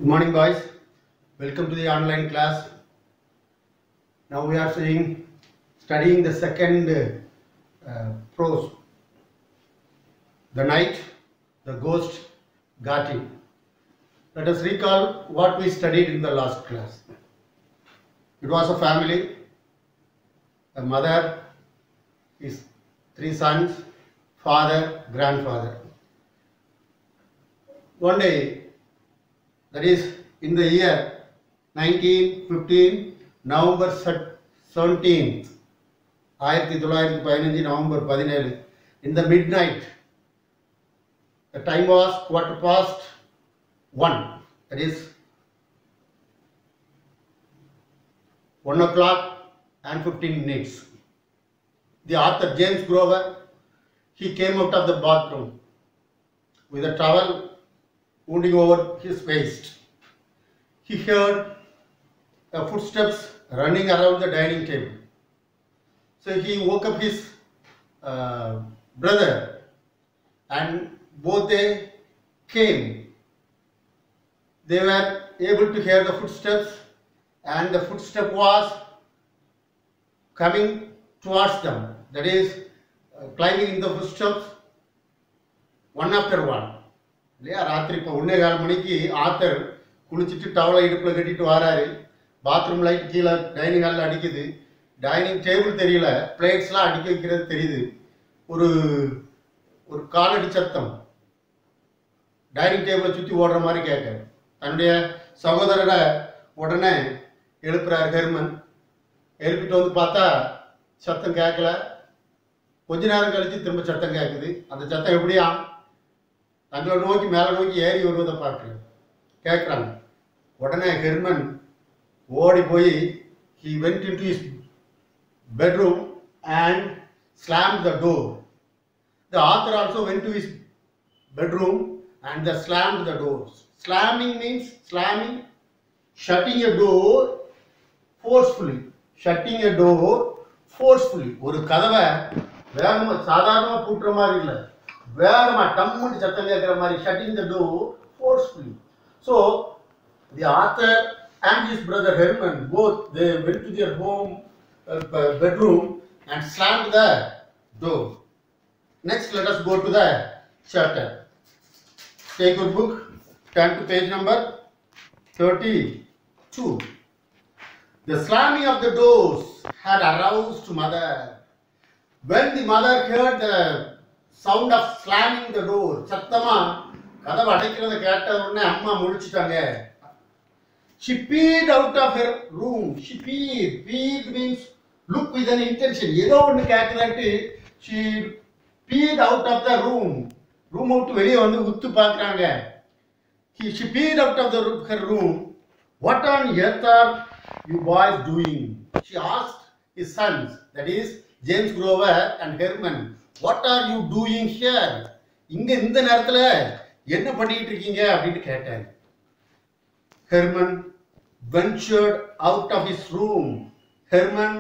Good morning, boys. Welcome to the online class. Now we are studying the second prose. The night, the ghost got him. Let us recall what we studied in the last class. It was a family, a mother, his three sons, father, grandfather. One day, that is in the year 1915, November 17th, 1915, November 17, in the midnight, the time was 1:15, that is 1 o'clock and 15 minutes. The author James Grover, he came out of the bathroom with a towel wounding over his waist. He heard footsteps running around the dining table. So he woke up his brother, and both they came. They were able to hear the footsteps, and the footstep was coming towards them. That is, climbing in the footsteps one after one. இல்லையா ராத்திரி இப்போ 1:15 மணிக்கு author குளிச்சுட்டு டவலை இடுப்பில் கட்டிட்டு வராரு. Bathroom light கீழே dining ஹாலில் அடிக்குது. டைனிங் டேபிள் தெரியல, பிளேட்ஸ்லாம் அடிக்க வைக்கிறது தெரியுது. ஒரு ஒரு காலடி சத்தம் டைனிங் டேபிளை சுற்றி ஓடுற மாதிரி கேட்க தன்னுடைய சகோதரரை உடனே எழுப்புறாரு ஹெர்மன். எழுப்பிட்டு வந்து பார்த்தா சத்தம் கேட்கல. கொஞ்ச நேரம் கழித்து திரும்ப சத்தம் கேட்குது. அந்த சத்தம் எப்படியா தங்களை நோக்கி மேலே நோக்கி ஏறி வருவதை கேட்குறாங்க. உடனே ஹெர்மன் ஓடி போய் he went into his bedroom and slammed the door. The author also went to his bedroom and slammed the door. Slamming means shutting a door forcefully. Shutting a door forcefully. ஒரு கதவை வேகமாக சாதாரணமாக பூட்டுற மாதிரி இல்லை, வேகமாக டம்முன்னு சத்தம் கேட்குற மாதிரி. Shutting the door forcefully. So the author and his brother Herman, both they went to their home bedroom and slammed the door. Next, let us go to the chapter. Take your book, turn to page number 32. The slamming of the doors had aroused mother. When the mother heard the sound of slamming the door, சத்தமா கதவை அடைக்கிறத கேட்ட உடனே அம்மா முழிச்சிட்டாங்க. She peered out of her room. She peered. Peered means look with an intention. ஏதோ ஒன்று கேட்குதான்ட்டு she peered out of the room. Room விட்டு வெளியே வந்து உத்து பார்க்குறாங்க. She peered out of her room. What on earth are you boys doing? She asked his sons, that is James Grover and Herman. What are you doing here? இங்க இந்த நேரத்துல என்ன பண்ணிட்டு இருக்கீங்க அப்படின்னு கேட்டார். Herman ventured out of his room. Herman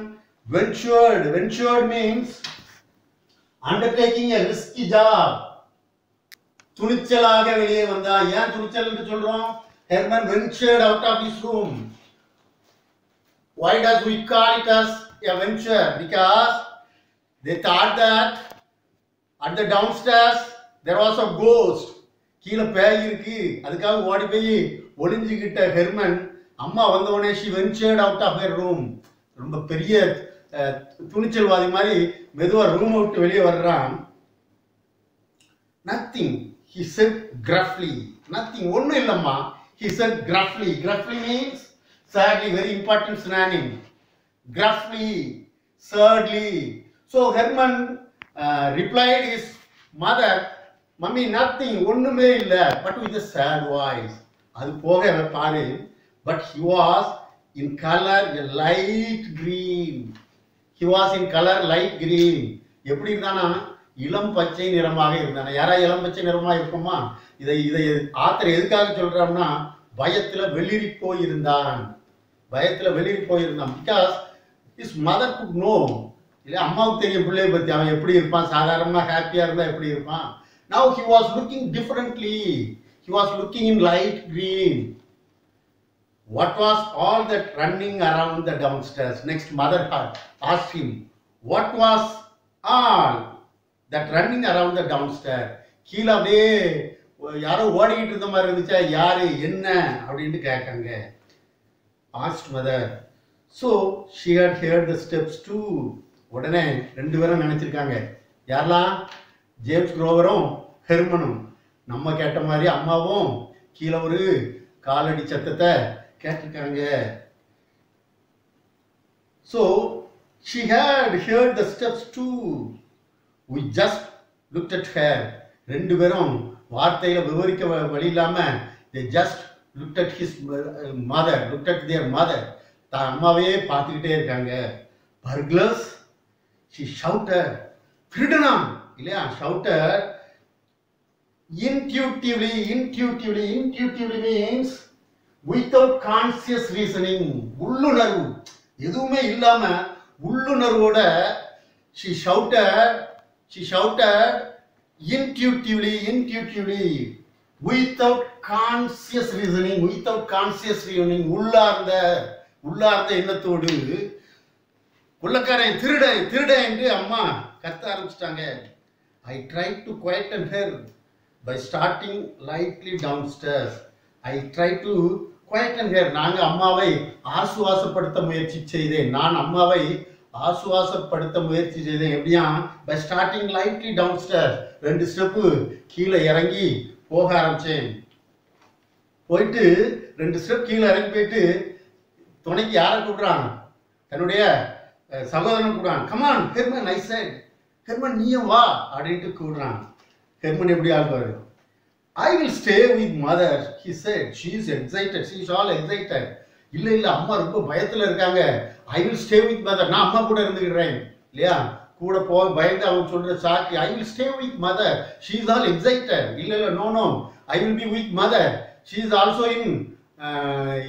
ventured. Ventured means undertaking a risky job. துணிச்சலாக வெளியே வந்தா. ஏன் துணிச்சல் என்று சொல்றோம்? Herman ventured out of his room. Why does we call it as a venture? Because they thought that at the downstairs there was a ghost. கீழே பேய் இருக்கு, அதுக்காக ஓடி போய் ஒளிஞ்சுக்கிட்ட ஹெர்மன் அம்மா வந்த உடனே she ventured out of her room. ரொம்ப பெரிய துணிச்சல்வாதி மாதிரி மெதுவா ரூம் விட்டு வெளியே வர்றான். Nothing, he said gruffly. Nothing, ஒன்றும் இல்லம்மா. He said gruffly. Gruffly means sadly, very important synonym. Gruffly, sadly. So Herman replied his mother, mummy, nothing, ஒண்ணுமே இல்லை, but with a sad voice. அது போக பாரு, but he was in color a light green. He was in color light green. எப்படி இருந்தானா? இளம் பச்சை நிறமாக இருந்தானா. யாரா இளம் பச்சை நிறமாக இருக்குமா? இதை ஆத்தர் எதுக்காக சொல்றான்னா, பயத்துல வெளிரி போயிருந்தான். பயத்துல வெளிரி போயிருந்தான். Because his mother could know. இல்லை அம்மாவுக்கு தெரியும் பிள்ளையை பற்றி, அவன் எப்படி இருப்பான், சாதாரணமாக ஹாப்பியாக இருந்தால் எப்படி இருப்பான். Now he was looking differently. He was looking in light green. what was all that running around the downstairs? Next, mother asked him, what was all that running around the downstairs? கீழே அப்படியே யாரோ ஓடிக்கிட்டு இருந்த மாதிரி இருந்துச்சா, யாரு என்ன அப்படின்ட்டு கேட்காங்க. asked mother. So she had heard the steps too. உடனே ரெண்டு பேரும் நினைச்சிருக்காங்க, யாரெல்லாம்? ஜேம்ஸ் குரோவரும் ஹெர்மனும். நம்ம கேட்ட மாதிரி அம்மாவும் கீழே ஒரு காலடி சத்தத்தை கேட்டிருக்காங்க. So she had heard the steps too. We just looked at her. ரெண்டு பேரும் வார்த்தையில விவரிக்க வழி இல்லாம they just looked at his mother, looked at their mother. தான் அம்மாவே பார்த்துக்கிட்டே இருக்காங்க. burglars, she shouted. திருடனா இல்லையா? shouted intuitively. Intuitively means without conscious reasoning. உள்ளுணர்வு எதுவுமே இல்லாம உள்ளுணர்வோட she shouted intuitively without conscious reasoning. உள்ளார்ந்த எண்ணத்தோடு கொள்ளக்காரன் திருட என்று அம்மா கத்த ஆரம்பிச்சிட்டாங்க. I tried to quieten her by starting lightly downstairs. நாங்க அம்மாவை ஆசுவாசப்படுத்த முயற்சி செய்தேன். எப்படியா? by starting lightly downstairs. 2 step கீழே இறங்கி போக ஆரம்பிச்சேன். போயிட்டு 2 ஸ்டெப் கீழே இறங்கி போயிட்டு துணைக்கு யாரை கூப்பிடுறான்? தன்னுடைய சகோதரன் கூப்பிடுறான். Come on Herman, I said. Herman நீயும் வா அப்படின்ட்டு கூப்பிடுறான். ஹெர்மன் எப்படி ஆள்வாரு? I will stay with mother, he said. She is excited. She is all excited. இல்ல அம்மா ரொம்ப பயத்துல இருக்காங்க. I will stay with mother. நான் அம்மா கூட இருந்துக்கிறேன் இல்லையா? கூட போக பயந்து அவங்க சொல்ற சாக்கி. I will stay with mother. She is all excited. இல்ல no. I will be with mother. She is also in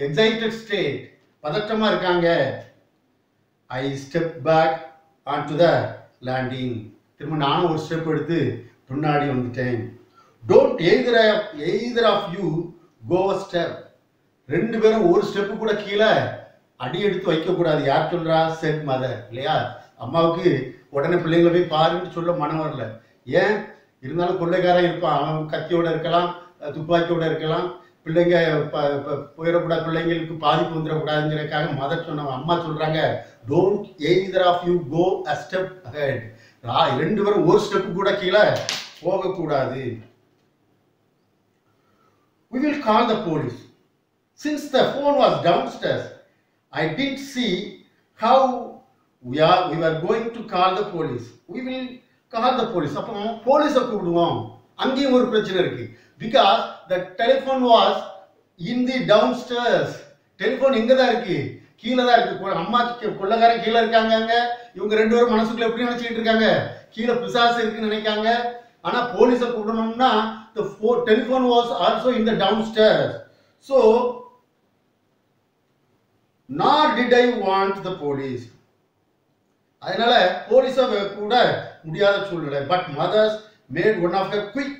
excited state. பதட்டமா இருக்காங்க. I stepped back onto the landing. திரும்ப நானும் ஒரு ஸ்டெப் எடுத்து முன்னாடி வந்துட்டேன். Don't either of you go a step. ரெண்டு பேரும் ஒரு ஸ்டெப்பு கூட கீழே அடி எடுத்து வைக்க கூடாது. யார் சொல்றா? said mother. இல்லையா? அம்மாவுக்கு உடனே பிள்ளைங்களை போய் பாருன்னு சொல்ல மனம் வரல. ஏன்? இருந்தாலும் கொள்ளைக்காரன் இருப்பான். அவன் கத்தியோட இருக்கலாம், துப்பாக்கியோட இருக்கலாம். பிள்ளைங்க போயிடக்கூடாது, பிள்ளைங்களுக்கு பாதிப்பு வந்துடக்கூடாதுங்கிறதுக்காக மதர் சொன்னவங்க. அம்மா சொல்றாங்க, don't either of you go a step ahead. ரெண்டு பேரும் ஒரு ஸ்டெப்பு கூட கீழே போகக்கூடாது. We will call the police. Since the phone was downstairs, I didn't see how we were going to call the police. We will call the police. அப்போ போலீஸை கூப்பிடுவோம். அங்கேயும் ஒரு பிரச்சனை இருக்கு. Because the telephone was in the downstairs. Telephone எங்க தான் இருக்கு? கீழே தான் இருக்கு. அம்மா கொள்ளக்காரன் கீழே இருக்காங்க. இவங்க ரெண்டு பேரும் மனசுக்குள்ள எப்படி நினைச்சிட்டு இருக்காங்க? கீழே பிசாசு இருக்குன்னு நினைக்காங்க. ஆனா போலீஸை கூப்பிடணும்னா the telephone was also in the downstairs. So nor did I want the police. அதனால போலீஸை கூட முடியாத சூழ்நிலை. But mothers made one of a quick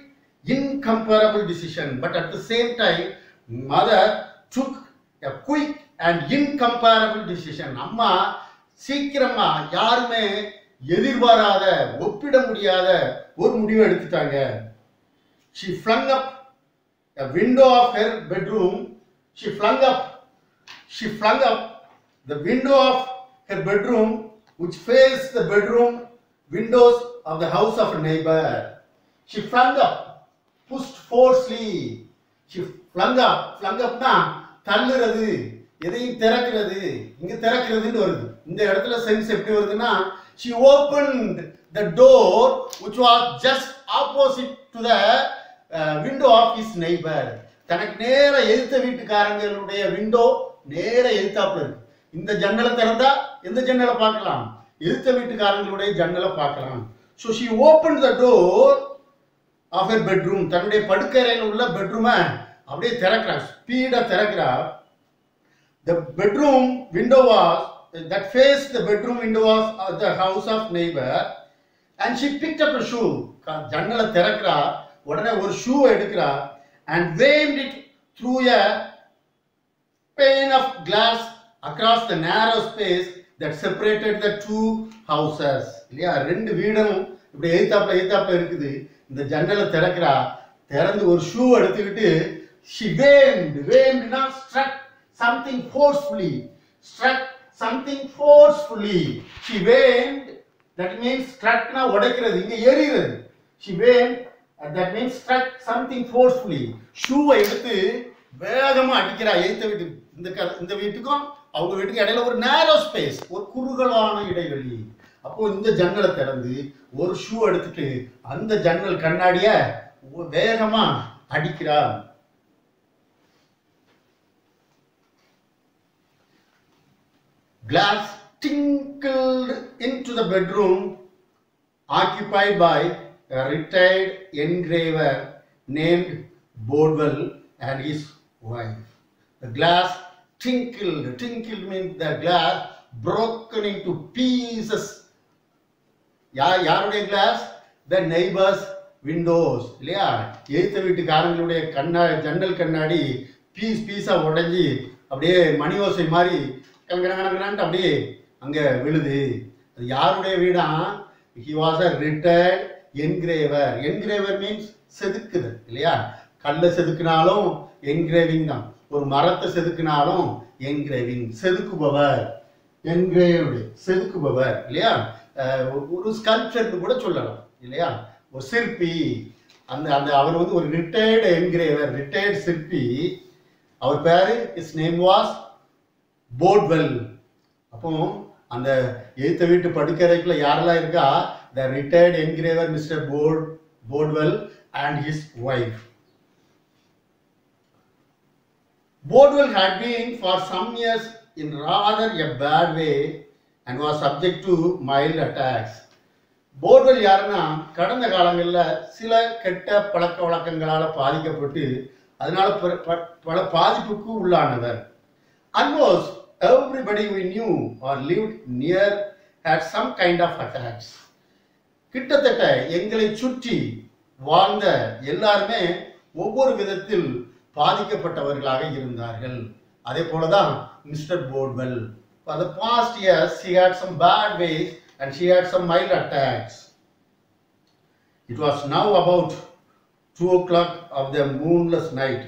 incomparable decision. But at the same time mother took a quick and incomparable decision. அம்மா சீக்கிரமா யாருமே எதிர்பாராத ஒப்பிட முடியாத ஒரு முடிவை எடுத்துட்டாங்க. She flung up a window of her bedroom. She flung up the window of her bedroom which faced the bedroom windows of the house of a neighbor. She flung up, pushed forcefully. She flung up na தள்ளுறது, எதையும் திறக்கிறது. இங்க திறக்கிறதுன்னு வருது. இந்த இடத்துல sense எப்படி வருதுன்னா, she opened the door which was just opposite to the window of his neighbor. தனக்கு நேர எதிர்த்த வீட்டுக்காரங்களுடைய விண்டோ நேர எதிர்த்தாப்புல இருக்கு. இந்த ஜன்னலை திறந்தா எந்த ஜன்னலை பார்க்கலாம்? எதிர்த்த வீட்டுக்காரங்களுடைய ஜன்னலை பார்க்கலாம். So she opened the door of her bedroom. தன்னுடைய படுக்கறையில் உள்ள பெட்ரூமை அப்படியே திறக்கிறா, speedo திறக்கிறா. The bedroom window was that faced the bedroom window was the house of neighbor, and she picked up a shoe. ஜன்னலை திறக்கிறா, உடனே ஒரு ஷூ எடுக்கிறா and waved it through a pane of glass across the narrow space that separated the two houses. இல்லையா, ரெண்டு வீடும் இப்படி எய்தாப்ல இருக்குது. இந்த ஜன்னலை திறக்கிறா, திறந்து ஒரு ஷூ எடுத்துக்கிட்டு she waved na struck something forcefully, she waved, that means struck na உடைக்கிறது, இங்க எறிகிறது. she waved, that means struck something forcefully. ஷூவை எடுத்து வேகமா அடிக்கிறா எய்த்த வீட்டு. இந்த வீட்டுக்கும் அவங்க வீட்டுக்கு இடையில ஒரு நேரோ ஸ்பேஸ், ஒரு குறுகலான இடைவெளி. அப்போ இந்த ஜன்னலை திறந்து ஒரு ஷூ எடுத்துட்டு அந்த ஜன்னல் கண்ணாடிய வேகமா அடிக்கிறா. Glass tinkled into the bedroom occupied by a retired engraver named Bodwell and his wife. The glass tinkled means the glass broken into pieces. யாருடைய கிளாஸ்? The neighbors windows. இல்லையா, எய்த்த வீட்டுக்காரங்களுடைய ஜன்னல் கண்ணாடி பீஸா உடைஞ்சி அப்படியே மணி ஓசை மாதிரி கணக்கணக்கணக்கணான்ட்டு அப்படியே அங்க விழுது. அது யாருடைய வீடா? He was a retired engraver. Engraver means செதுக்குதல். இல்லையா, கல்லை செதுக்கினாலும் என்கிரேவிங் தான், ஒரு மரத்தை செதுக்கினாலும் என்கிரேவிங், செதுக்குபவர், என்கிரேவ்டு செதுக்குபவர். இல்லையா, ஒரு ஸ்கல்ப்சர்னு கூட சொல்லலாம். இல்லையா, ஒரு சிற்பி. அந்த அவர் வந்து ஒரு ரிட்டையர்டு என்கிரேவர், ரிட்டையர்டு சிற்பி. அவர் பேரு, his name was Bodwell. அப்போ அந்த எய்த்த வீட்டு படுக்கறைக்குள்ள யாரெல்லாம் இருக்கா? the retired engraver Mr. Bodwell and his wife. Bodwell had been for some years in rather a bad way and was subject to mild attacks. Bodwell யாருன்னா, கடந்த காலங்களில் சில கெட்ட பழக்க வழக்கங்களால் பாதிக்கப்பட்டு அதனால பல பாதிப்புக்கு உள்ளானவர். Almost everybody we knew or lived near had some kind of attacks. கிட்டத்தட்ட எங்களை சுற்றி வாழ்ந்த எல்லாருமே ஒவ்வொரு விதத்தில் பாதிக்கப்பட்டவர்களாக இருந்தார்கள். அதே போலதான் mister போர்ட்வெல். For the past years she had some bad ways and she had some mild attacks. It was now about 2 o'clock of the moonless night.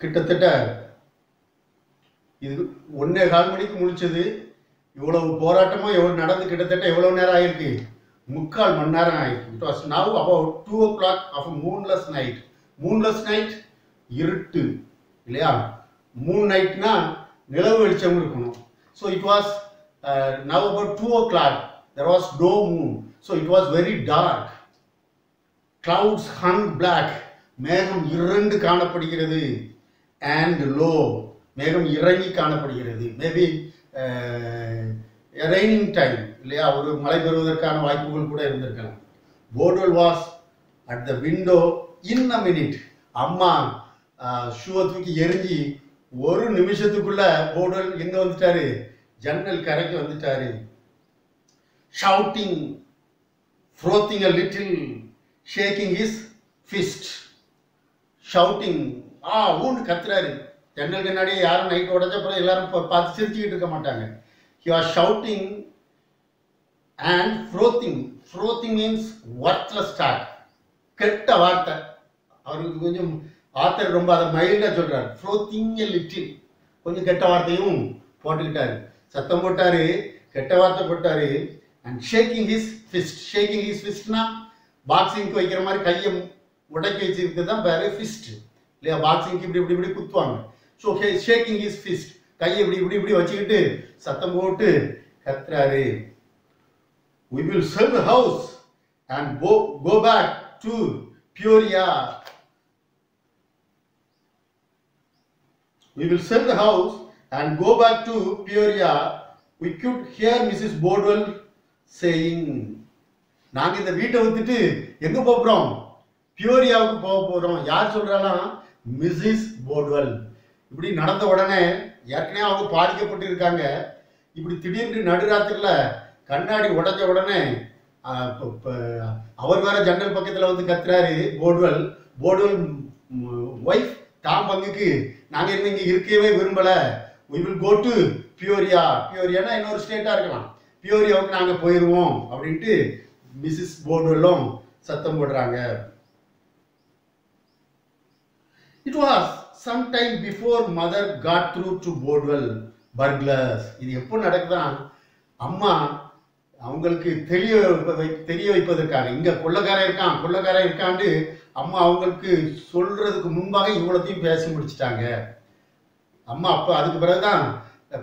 கிட்டத்தட்ட இது 1:15 மணிக்கு முடிச்சது. இவ்வளவு போராட்டமும் எவ்வளவு நடந்து கிட்டத்தட்ட எவ்வளவு நேரம் ஆயிருக்கு? 3/4 மணி நேரம் ஆயிருக்கு. It was now about 2 o'clock of a moonless night. Moonless night, இருட்டு. இல்லையா, மூன் நைட்னா நிலவு வெளிச்சம் இருக்கணும். So it was now about 2 o'clock. There was no moon. So it was very dark. Clouds hung black. மேகம் இரண்டு காணப்படுகிறது. And low. மேகம் இறங்கி காணப்படுகிறது. Maybe raining time. இல்லையா, ஒரு மழை பெறுவதற்கான வாய்ப்புகள் கூட இருந்திருக்கலாம். Bodwell was at the window in a minute. அம்மா ஷூவை தூக்கி எரிஞ்சி ஒரு நிமிஷத்துக்குள்ள போர்ட்வெல் எங்க வந்துட்டாரு? ஜன்னல் கரைக்கு வந்துட்டாரு. Shouting, frothing a little, shaking his fist. Shouting, ஊன்னு கத்துறாரு. ஜன்னல் கண்ணாடியே யாரும் நைட் உடச்சப்பறம் எல்லாரும் பார்த்து சிரிச்சுக்கிட்டு இருக்க மாட்டாங்க. He was shouting and frothing. Frothing means worthless talk. கெட்ட வார்த்தை. அவருக்கு கொஞ்சம் ஆத்தர் ரொம்ப அதை மைல்டா சொல்றாரு. Frothing a little, கொஞ்சம் கெட்ட வார்த்தையும் போட்டுக்கிட்டாரு, சத்தம் போட்டாரு, கெட்ட வார்த்தை போட்டாரு. And shaking his fist. Shaking his fistனா பாக்ஸிங்க்கு வைக்கிற மாதிரி கையை உடைக்கி வச்சிருக்கிறது தான் பேரு ஃபிஸ்ட். இல்லையா, பாக்ஸிங்க்கு இப்படி இப்படி இப்படி குத்துவாங்க. ஸோ ஷேக்கிங் ஹிஸ் ஃபிஸ்ட், கையை இப்படி இப்படி இப்படி வச்சுக்கிட்டு சத்தம் போட்டு கத்துறாரு. We will sell the house and go back to Peoria. We will sell the house and go back to Peoria. We could hear Mrs. Bodwell saying, நாங்க இந்த வீட்டை வித்துட்டு எங்க போறோம்? பியோரியாவுக்கு போக போறோம். யார் சொல்றாலாம்? மிஸ்ஸஸ் போர்ட்வெல். இப்படி நடந்த உடனே ஏற்கனவே அவங்க பாதிக்கப்பட்டு இருக்காங்க. இப்படி திடீர்னு நடுராத்திரில கண்ணாடி உடைஞ்ச உடனே அவர் வேற ஜன்னல் பக்கத்துல வந்து கத்துறாரு போர்ட்வெல். போர்டுவெல் ஒய்ஃப் தாம் பங்குக்கு நாங்கள் இனிமே இங்கே இருக்கவே விரும்பலை, we will go to பியோரியா. பியோரியானா இன்னொரு ஸ்டேட்டாக இருக்கலாம், பியோரியாவுக்கு நாங்கள் போயிடுவோம் அப்படின்ட்டு மிஸ்ஸஸ் போர்டுவெல்லும் சத்தம் போடுறாங்க. It was some time before mother got through to Boardwell burglars. இது எப்போ நடக்குதான், அம்மா அவங்களுக்கு தெரிய வைப்பதற்காக இங்க கொள்ளக்காரன் இருக்கான்னு அம்மா அவங்களுக்கு சொல்றதுக்கு முன்பாக இவ்வளத்தையும் பேசி முடிச்சிட்டாங்க. அம்மா அப்ப அதுக்கு பிறகுதான்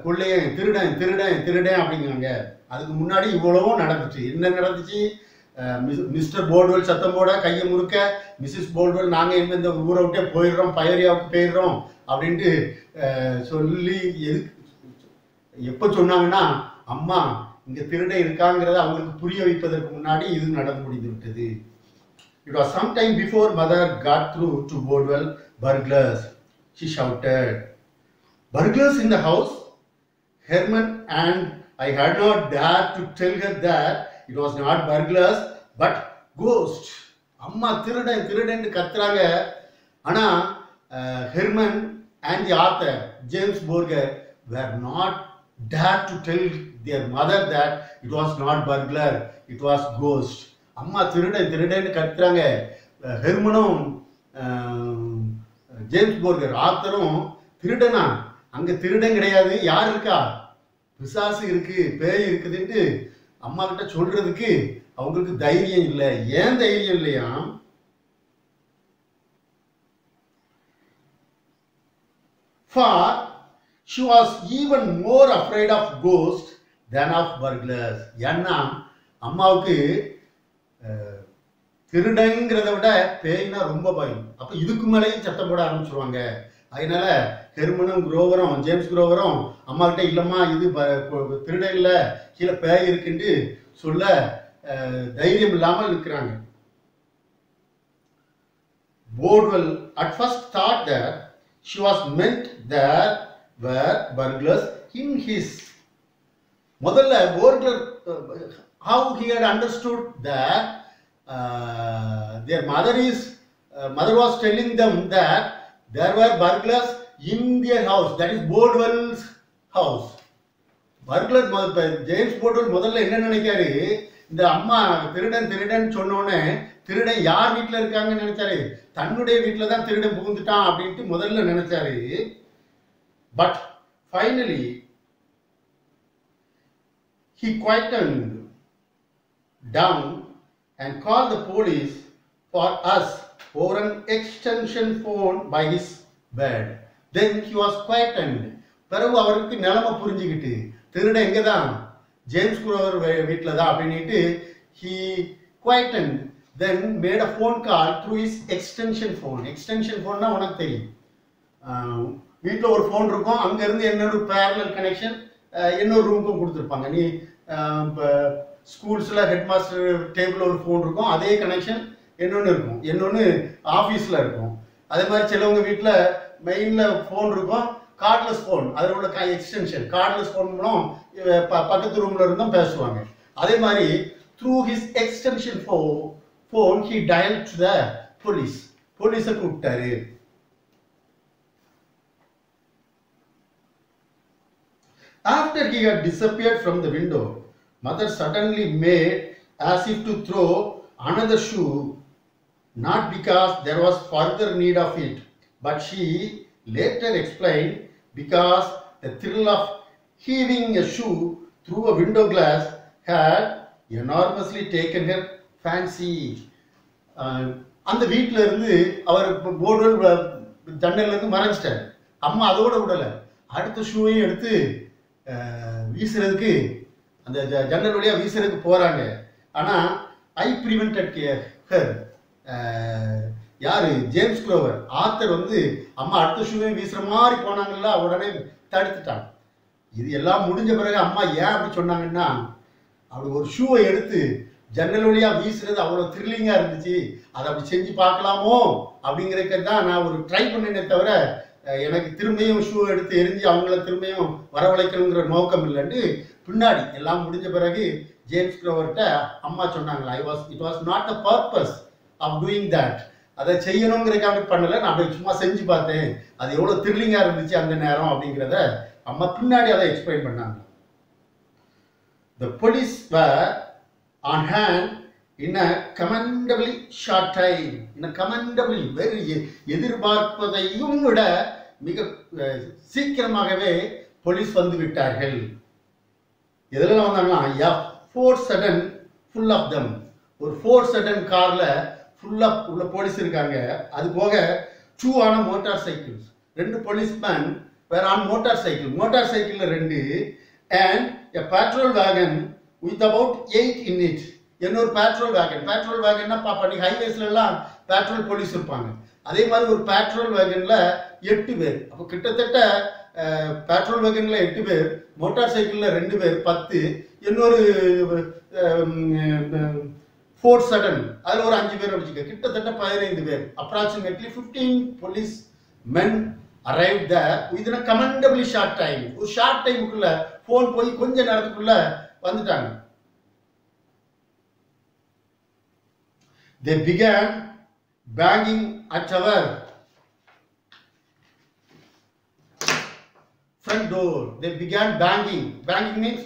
கொள்ளைய திருடன் அப்படிங்கிறாங்க. அதுக்கு முன்னாடி இவ்வளவும் நடந்துச்சு. என்ன நடந்துச்சு? மிஸ்டர் போர்டுவெல் சத்தம் போட கையை முறுக்க மிஸ்ஸஸ் போர்டுவெல் நாங்க இந்த ஊரை விட்டே போயிடுறோம், பயோரியாவுக்கு போயிடுறோம் அப்படின்ட்டு சொல்லி எப்ப சொன்னாங்கன்னா அம்மா இங்க திருடன் இருக்காங்கிறத அவங்களுக்கு புரிய வைப்பதற்கு முன்னாடி இது நடந்து முடிந்து விட்டது. It was some time before mother got through to Boardwell burglars. She shouted, "Burglars in the house?" Herman and I had not dared to tell her that it was not burglars but ghost. அம்மா திருடன் கத்துறாங்க. ஆனா Herman and the author James Borger were not dared to tell their mother that it was not burglar, it was ghost. அம்மா திருடன் கத்துறாங்க. ஹெர்மனும் James போர்கர் ஆத்தரும் திருடனா, அங்க திருடன் கிடையாது, யார் இருக்கா, பிசாசு இருக்கு, பேய் இருக்குதுன்ட்டு அம்மா கிட்ட சொல்றதுக்கு அவங்களுக்கு தைரியம் இல்லை. ஏன் தைரியம் இல்லையா? For she was even more afraid of ghosts than of burglars. ஏன்னா அம்மாவுக்கு திருடங்கிறத விட பேய்னா ரொம்ப பயம். அப்ப இதுக்கு மேலேயும் சத்தம் போட ஆரம்பிச்சிருவாங்க. அதனால ஹெர்மனும் ஜேம்ஸ் குரோவரும் அம்மா கிட்ட இல்லம்மா இது திருடன் இல்லை, கீழே பேய் இருக்குன்னு சொல்ல தைரியம் இல்லாமல் இருக்கிறாங்க. Boardwell at first thought that she was meant there were burglars in his. முதல்ல போர்ட்லர் how he had understood that their mother was telling them that there were burglars in their house, that is Boardwell's house. Burglar James Boardwell முதல்ல என்ன நினைக்காரு, இந்த அம்மா திருடன் சொன்னோன்னே திருடன் யார் வீட்டில் இருக்காங்கன்னு நினைச்சாரு, தன்னுடைய வீட்டில் தான் திருடன் புகுந்துட்டான் அப்படின்ட்டு முதல்ல நினைச்சாரு. But finally he quietened down and called the police for us over an extension phone by his bed. Then he was quietened. பிறகு அவருக்கு நிலைமை புரிஞ்சுக்கிட்டு திருடன் எங்க தான், ஜேம்ஸ் குரோவர் வீட்டில் தான் அப்படின்ட்டு he quietened, then made a phone call through his extension phone. extension phoneனா உனக்கு தெரியும், வீட்டில் ஒரு ஃபோன் இருக்கும், அங்கேருந்து என்னோட பேரலல் கனெக்ஷன் இன்னொரு ரூமுக்கும் கொடுத்துருப்பாங்க. நீ ஸ்கூல்ஸில் ஹெட் மாஸ்டர் டேபிளில் ஒரு ஃபோன் இருக்கும், அதே கனெக்ஷன் இன்னொன்று இருக்கும், இன்னொன்று ஆஃபீஸில் இருக்கும். அதே மாதிரி சிலவங்க வீட்டில் மெயினில் ஃபோன் இருக்கும், கார்ட்லெஸ் ஃபோன், அதில் உள்ள எக்ஸ்டென்ஷன் கார்ட்லெஸ் ஃபோன் மூலம் பக்கத்து ரூமில் இருந்தும் பேசுவாங்க. அதே மாதிரி through his extension phone he dial to the போலீஸை கூப்பிட்டாரு. After he had disappeared from the window, mother suddenly made as if to throw another shoe, not because there was further need of it, but she later explained because the thrill of heaving a shoe through a window glass had enormously taken her fancy. அந்த வீட்டில் இருந்து அவர் போர்டுவெல் ஜன்னல்ல இருந்து மறைஞ்சிட்டார். அம்மா அதோட விடலை, அடுத்த ஷூவையும் எடுத்து வீசுறதுக்கு அந்த ஜன்னல் வழியாக வீசுறதுக்கு போகிறாங்க. ஆனால் ஐ ப்ரிவென்டட் ஹர், யாரு, ஜேம்ஸ் குரோவர் ஆத்தர் அம்மா அடுத்த ஷூவையும் வீசுற மாதிரி போனாங்கல்ல, உடனே தடுத்துட்டாங்க. இது எல்லாம் முடிஞ்ச பிறகு அம்மா ஏன் அப்படி சொன்னாங்கன்னா, அப்படி ஒரு ஷூவை எடுத்து ஜன்னல் வழியாக வீசுறது அவ்வளோ த்ரில்லிங்காக இருந்துச்சு, அதை அப்படி செஞ்சு பார்க்கலாமோ அப்படிங்கிறதுக்கு தான் நான் ஒரு ட்ரை பண்ணினே தவிர எனக்கு திரும்பியும் ஷூ எடுத்து எரிஞ்சு அவங்கள திரும்பியும் வரவழைக்கணுங்கிற நோக்கம் இல்லைன்னு பின்னாடி எல்லாம் முடிஞ்ச பிறகு ஜேம்ஸ் குரோவர்கிட்ட அம்மா சொன்னாங்களா, it was not the purpose of doing that. அதை செய்யணுங்கிறதுக்காக பண்ணல, நான் அப்படியே சும்மா செஞ்சு பார்த்தேன், அது எவ்வளவு த்ரில்லிங்கா இருந்துச்சு அந்த நேரம் அப்படிங்கிறத அம்மா பின்னாடி அதை எக்ஸ்பிளைன் பண்ணாங்க. The police were on hand in a commendably short time. In a commendably very எதிர்பார்ப்பதையும் விட மிக சீக்கிரமாகவே போலீஸ் வந்து விட்டார்கள். எதெல்லாம் வந்தாங்கன்னா four sudden full of them, ஒரு ஃபோர் சடன் கார்ல ஃபுல்லா உள்ள போலீஸ் இருக்காங்க. அது போக 2 ஆன மோட்டார் சைக்கிள்ஸ், 2 போலீஸ்மேன் வேற ஆன் மோட்டார் சைக்கிள், மோட்டார் சைக்கிள்ல 2 and a petrol wagon with about 8 in it. இன்னொரு petrol wagon, petrol wagonனா பாப்பா நீ ஹைவேஸ்ல எல்லாம் பெட்ரோல் போலீஸ் இருப்பாங்க, அதே மாதிரி ஒரு petrol wagonல 8 பேர். அப்ப கிட்டத்தட்ட பெட்ரோல் வேகன்ல 8 பேர், மோட்டார் சைக்கிள்ல 2 பேர் 10, இன்னொரு ஃபோர் சடன் அதுல ஒரு 5 பேர் வச்சுக்க, கிட்டத்தட்ட 15 பேர். Approximately 15 police men arrived there within a commendably short time. ஒரு ஷார்ட் டைமுக்குள்ள போன் போய் கொஞ்ச நேரத்துக்குள்ள வந்துட்டாங்க. They began banging at our front door. They began banging. Banging means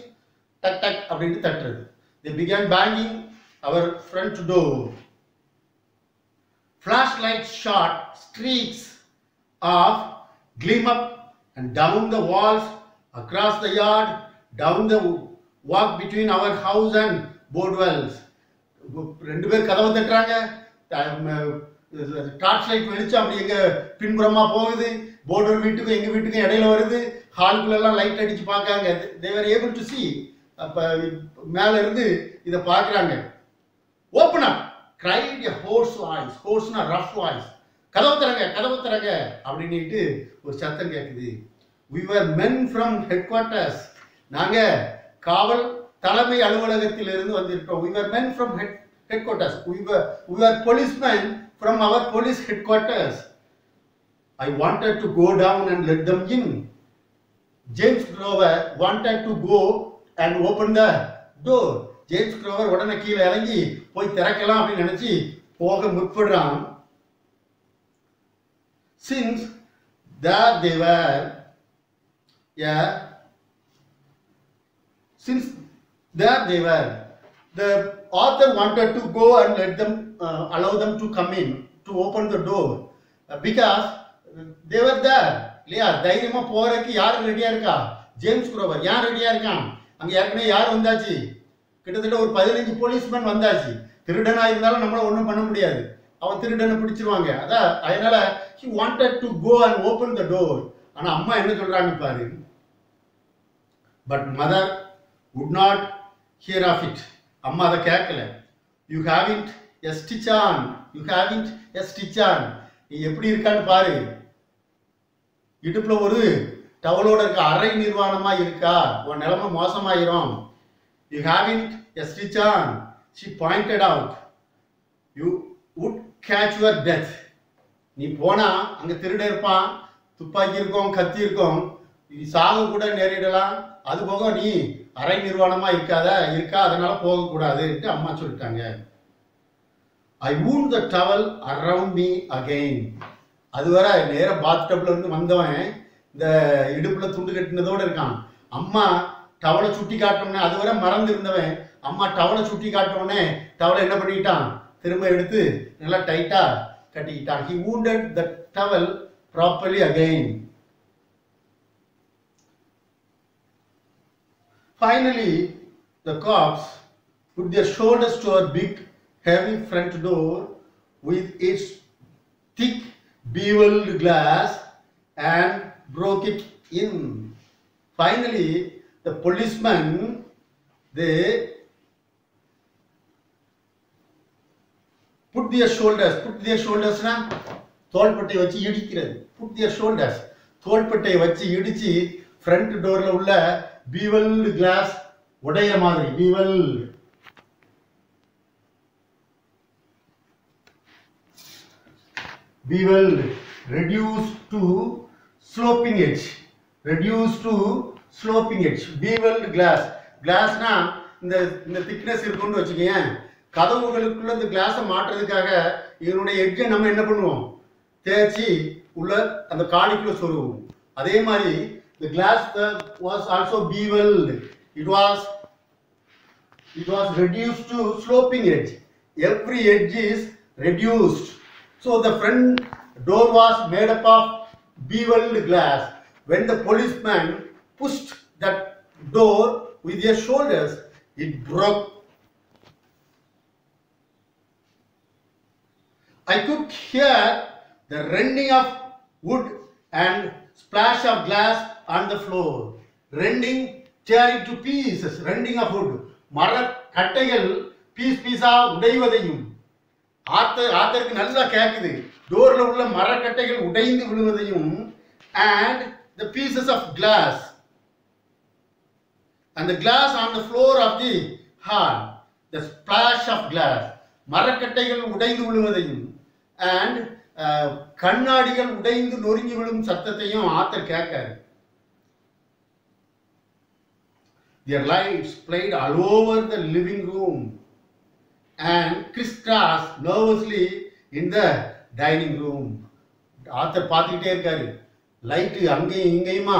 tak tak அப்படினு தட்டுறது. They began banging our front door. Flashlight shot streaks of gleam up and down the walls, across the yard, down the walk between our house and Boardwell's. 2 பேர் கதவை தட்டுறாங்க, torch light வெளிச்சம் அப்படி எங்க பின்புறமா போகுது, border வீட்டுக்கும் எங்க வீட்டுக்கும் இடையில வருது, ஹாலுக்குள்ள எல்லாம் லைட் அடிச்சு பார்க்காங்க. they were able to see. அப்ப மேல இருந்து இத பார்க்கறாங்க. open up cried a hoarse voice. hoarseனா rough voice. கதவு தரங்க அப்படினிட்டு ஒரு சத்தம் கேக்குது. we were men from headquarters. நாங்க காவல் தலைமை அலுவலகத்தில் இருந்து வந்திருக்கோம். we were men from headquarters. we were policemen from our police headquarters. I wanted to go down and let them in. James Grover wanted to go and open the door. James Grover உடனே கீழ இறங்கி போய் திறக்கலாம் அப்படி நினைச்சி போக முற்படுறான். Since there they were, the author wanted to go and let them allow them to come in to open the door because they were there. இல்லையா, தைரியமா போறதுக்கு யார் ரெடியா இருக்கா? James grower. யார் ரெடியா இருக்கான்? அங்க ஏற்கனவே யார் வந்தாச்சு? கிட்டத்தட்ட ஒரு 15 போலீஸ்மேன் வந்தாச்சு. திருடனா இருந்தாலும் நம்மள ஒண்ணும் பண்ண முடியாது, அவன் திருடனை பிடிச்சிருவாங்க. அதனால he wanted to go and open the door. ஆனா அம்மா என்ன சொல்றாங்க பாரு. But mother would not hear of it. அம்மா அதை கேட்கல. You haven't a stitch on. You haven't a stitch on. நீ எப்படி இருக்கான்னு பாரு. இடுப்புல ஒரு டவலோட இருக்க, அரை நிர்வாணமா இருக்கா, உன் நிலைமை மோசமாயிரும். You haven't a stitch on. She pointed out. You would catch your death. நீ போனா அங்க திருட இருப்பான், துப்பாக்கி இருக்கும், கத்தி இருக்கும், நீ சாக கூட நேரிடலாம். அது போக நீ அரை நிர்வாணமா இருக்கா, அதனால போக கூடாது அம்மா சொல்லிட்டாங்க. I wound the towel around me again. அதுவரை நேர பாத்டப்ல இருந்து வந்தவன் இந்த இடுப்புல துண்டு கட்டினதோட இருக்கான். அம்மா டவலை சுட்டி காட்டோம்னே, அதுவரை மறந்து இருந்தவன் அம்மா டவலை சுட்டி காட்டோம்னே டவலை என்ன பண்ணிட்டான், திரும்ப எடுத்து நல்லா டைட்டா கட்டிக்கிட்டான். He wounded the towel properly again. Finally, the cops put their shoulders to our big, heavy front door with its thick, beveled glass and broke it in. Finally, the policemen, they put their shoulders na தோள்பட்டை வச்சு இடிக்கிறது. put their shoulders, தோள்பட்டை வச்சு இடிச்சு front doorல உள்ள beveled glass உடைய மாதிரி, beveled, reduced to sloping edge, beveled glass. glassனா இந்த thickness இருக்குன்னு வச்சுக்கேன், கதவுகளுக்குள்ள இந்த கிளாஸை மாட்டுறதுக்காக இதனுடைய எட்ஜை நம்ம என்ன பண்ணுவோம், தேய்ச்சி உள்ள அந்த காணிக்குள்ள சொருவோம். அதே மாதிரி the glass was also beveled. It was reduced to sloping edge. Every edge is reduced. So the front door was made up of beveled glass. When the policeman pushed that door with their shoulders, it broke. I could hear the rending of wood and splash of glass on the floor. Rending, tearing to pieces. Rending of wood. மர கட்டைகள் பீஸா உடைவதையும் ஆத்தருக்கு நல்லா கேட்குது. டோர்ல உள்ள மரக்கட்டைகள் உடைந்து விழுவதையும் and the pieces of glass and the glass on the floor of the hall, the splash of glass, மரக்கட்டைகள் உடைந்து விழுவதையும் and கண்ணாடிகள் உடைந்து நொறுங்கி விழும் சத்தத்தையும் author கேட்காரு. Their lights played all over the living room and crisscross nervously in the dining room. Author பார்த்துக்கிட்டே இருக்காரு. Light அங்கேயும் இங்கேயுமா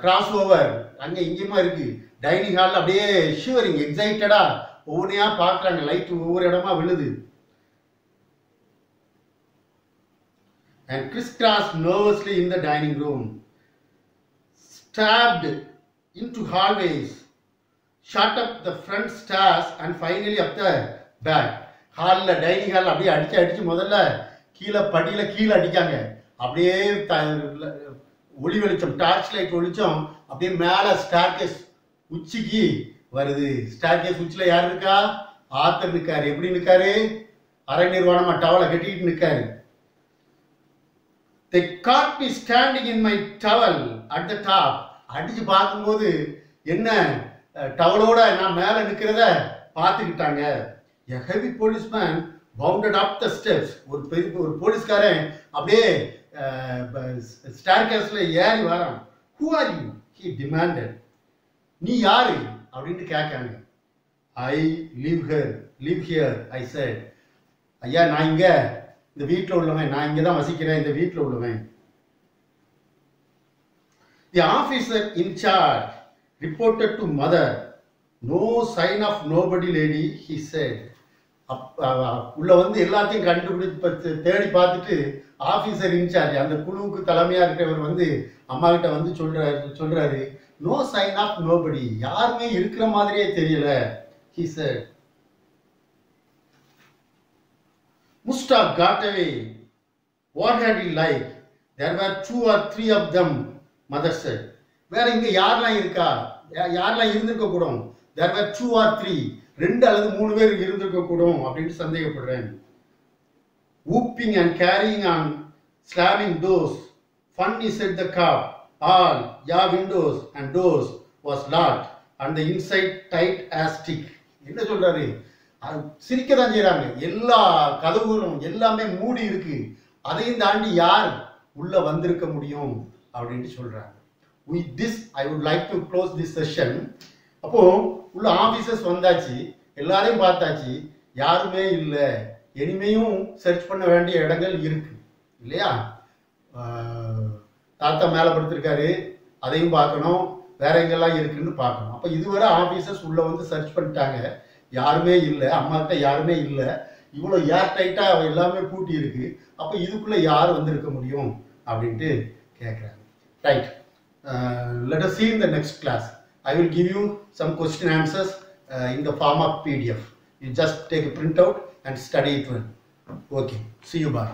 cross over அங்கே இங்கேயுமா இருக்கு. டைனிங் ஹாலில் அப்படியே ஷிவரிங் எக்ஸைட்டடா ஒவ்வொன்றையா பார்க்குறாங்க. லைட்டு ஒவ்வொரு இடமா விழுது. And crisscrossed nervously in the dining room, stabbed into hallways, shot up the front stairs and finally up the back. ஹாலில் டைனிங் ஹாலில் அப்படியே அடிச்சு முதல்ல கீழே படியில் கீழே அடிக்காங்க. அப்படியே ஒளி வெளிச்சம், டார்ச் லைட் வெளிச்சம் அப்படியே மேலே ஸ்டார்கேஸ் உச்சிக்கு வருது. ஸ்டார்கேஸ் உச்சியில் யார் இருக்கா? ஆத்தர் நிற்காரு. எப்படி நிற்காரு? அரை நிர்வாணமா டவலை கட்டிட்டு நிற்காரு. They caught me standing in my towel at the top. அடிச்சு பார்க்கும்போது என்ன டவலோட நான் மேலே நிற்கிறத பார்த்துக்கிட்டாங்க. A heavy policeman bounded up the steps. ஒரு போலீஸ்காரன் அப்படியே ஸ்டார்கேஸ்ல ஏறி வரான். Who are you? He demanded. நீ யாரு அப்படின்னு கேட்காங்க. I live here, I said. ஐயா நான் இங்க இந்த வீட்டில் உள்ளவன், நான் இங்கே தான் வசிக்கிறேன், இந்த வீட்டில் உள்ளவன். The officer in charge reported to mother. No sign of nobody lady, he said. உள்ள வந்து எல்லாத்தையும் கண்டுபிடிச்சு தேடி பார்த்துட்டு ஆஃபீஸர் இன்சார்ஜ் அந்த குழுவுக்கு தலைமையாக இருக்கிறவர் வந்து அம்மா கிட்ட வந்து சொல்றாரு நோ சைன் ஆஃப் நோபடி, யாருமே இருக்கிற மாதிரியே தெரியல. he said. Mustaf got away. What had he like? There were 2 or 3 of them, mother said. வேற இங்க யாரெல்லாம் இருக்கா? யாரெல்லாம் இருந்திருக்க கூடும்? There were 2 or 3. 2 அல்லது 3 பேர் இருந்திருக்க கூடும் அப்படின்னு சந்தேகப்படுறேன். Whooping and carrying on, slamming doors. Funny, said the cop. All your windows and doors was locked and the inside tight as stick. என்ன சொல்றாரு? சிரிக்க தான் செய்யறாங்க. எல்லா கதவுகளும் எல்லாமே மூடி இருக்கு, அதையும் தாண்டி யார் உள்ள வந்திருக்க முடியும் அப்படின்னு சொல்றாங்க. With this I would like to close this session. அப்போ உள்ள ஆபீசர்ஸ் வந்தாச்சு, எல்லாரையும் பார்த்தாச்சு, யாருமே இல்லை. இனிமேயும் சர்ச் பண்ண வேண்டிய இடங்கள் இருக்கு இல்லையா? தாத்தா மேலே படுத்திருக்காரு, அதையும் பார்க்கணும், வேற எங்கெல்லாம் இருக்குன்னு பார்க்கணும். அப்போ இதுவரை ஆபீசர்ஸ் உள்ள வந்து சர்ச் பண்ணிட்டாங்க, யாருமே இல்லை, அம்மாக்கிட்ட யாருமே இல்லை, இவ்வளோ ஏர் டைட்டாக எல்லாமே பூட்டி இருக்கு. அப்போ இதுக்குள்ளே யார் வந்திருக்க முடியும் அப்படின்ட்டு கேட்குறாங்க. Right, let us see in the next class. I will give you some question answers in the form of PDF. You just take a printout and study it well. Okay, see you, bye.